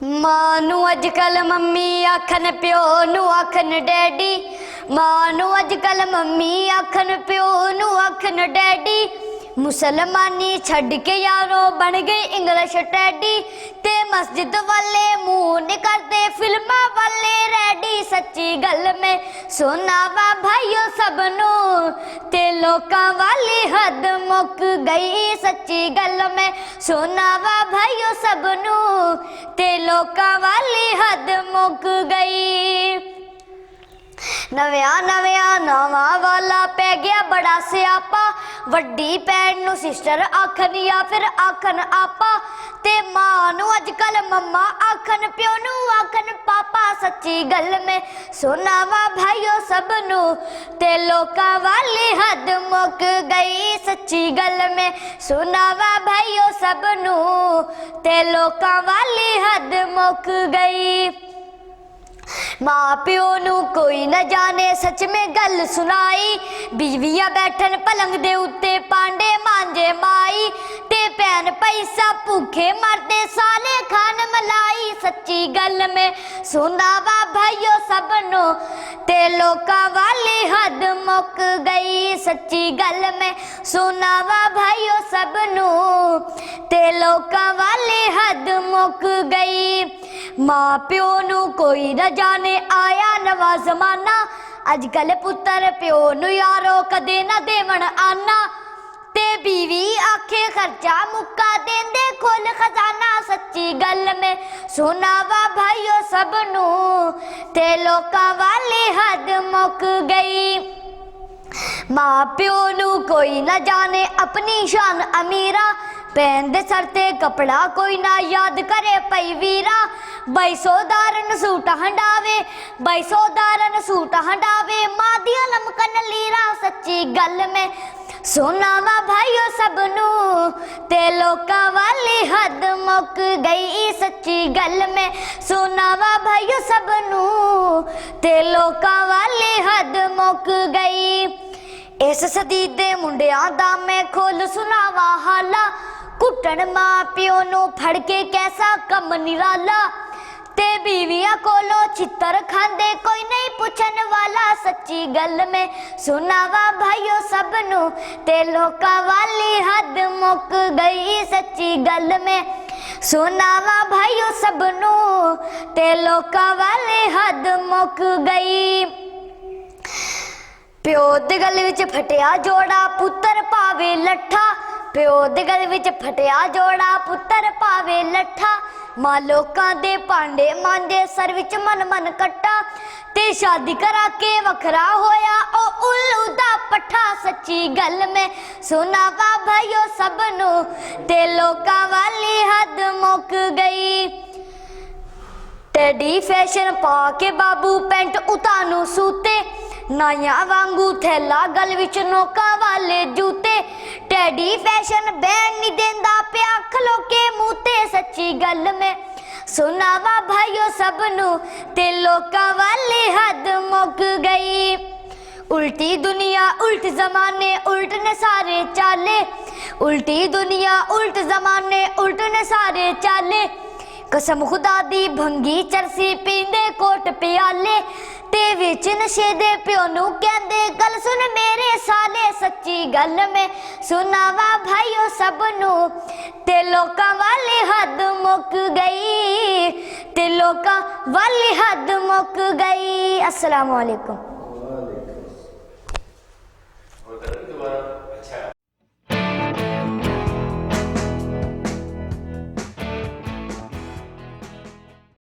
मां नू अजकल मम्मी आखन प्यो नू आखन डैडी। मां नू अजकल मम्मी आखन प्यो नू आखन डैडी। मुसलमानी छड़ के यारों बन गई इंग्लिश टैडी। ते मस्जिद वाले मुंह नहीं करते फिल्मां वाले रेडी। सच्ची गल में सुनावा भाइयों सबनू ते लोकां वाली हद मुक गई। सच्ची गल में सुनावा भाइयों सबनू ते लोकां वाली हद मुक गई। नव्या नव्या नवा वाला पै गया बड़ा स्यापा। वड्डी भैन नू सिस्टर आखन या फिर आखन आपा। ते मां नू अजकल मम्मा आखन प्यो नू आखन पापा। सच्ची गल में सुनावा भाइयों सबनू ते लोकां वाली हद मुक गई। सच्ची गल में सुनावा भाइयों सबनू ते लोकां वाली हद मुक गई। मां प्यो नू कोई न जाने सच में गल सुनाई। बीवियां बैठन पलंग दे उत्ते पांडे मांजे माई। ते भैन पैसा भूखे मरदे साले खान मलाई। सच्ची गल में सुनावा भाइयों सबनू ते लोकां वाली हद मुक गई। सच्ची गल में सुनावा भाइयों सबनू ते लोकां वाली हद मुक गई। मां प्यो नू कोई न जाने आया नवा जमाना। अजकल पुत्र प्यो नू यारो कदे ना देवन आना। ते बीवी आखे खर्चा मुक्का देंदे खोल खजाना। सच्ची गल में सुनावा भाइयों सबनू ते लोकां वाली हद मुक गई। मां प्यो नू कोई न जाने अपनी शान अमीरा। भैन दे सर ते कपड़ा कोई ना याद करे पई वीरा। 2200 दारन सूट हंडावे 2200 दारन सूट हंडावे। मां दिया लमकन लीरा। सच्ची गल में सुनावा भाइयों सबनू ते लोकां वाली हद मुक गई। सच्ची गल में सुनावा भाइयों सबनू ते लोकां वाली हद मुक गई। इस सदी दे मुंडियां दा मैं खोल सुनावा हाला। कुटन मां प्यो नू फड़ के कैसा कम निराला। ते बीवियां कोलो छितर खांदे कोई नहीं पुछन वाला। सच्ची गल में सुनावा भाइयों सबनू ते लोकां वाली हद मुक गई। सच्ची गल में सुनावा भाइयों सबनू ते लोकां वाली हद मुक गई। प्यो दे गल विच फटिया जोड़ा पुत्तर पावे लट्ठा। प्यो दे गल विच फटिया जोड़ा पुत्तर पावे लट्ठा। मां लोकां दे भांडे मांजे सर विच मन मन कट्टा। ते शादी करा के वखरा होया ओ उल्लू दा पट्ठा। सच्ची गल में सुनावा भाइयों सबनू ते लोकां वाली हद मुक गई। टेडी फैशन पा के बाबू पैंट उतानू सूते। नाया वांगू थैला गल विच नोका वाले जूते। टेडी फैशन बैन नहीं देंदा प्या खलो के मूते। सच्ची गल में सुनावा भाइयों सबनू ते लोकां वाली हद मुक गई। उल्टी दुनिया उल्ट जमाने उल्ट ने सारे चाले। उल्टी दुनिया उल्ट जमाने उल्ट ने सारे चाले। कसम खुदा दी भंगी चरसी पींदे कोट प्याले। ते विच नशे दे प्यो नू कहंदे गल सुन मेरे साले। सच्ची गल में सुनावा भाइयों सबनू ते लोकां वाली हद मुक गई। ते लोकां वाली हद मुक गई। अस्सलाम वालेकुम।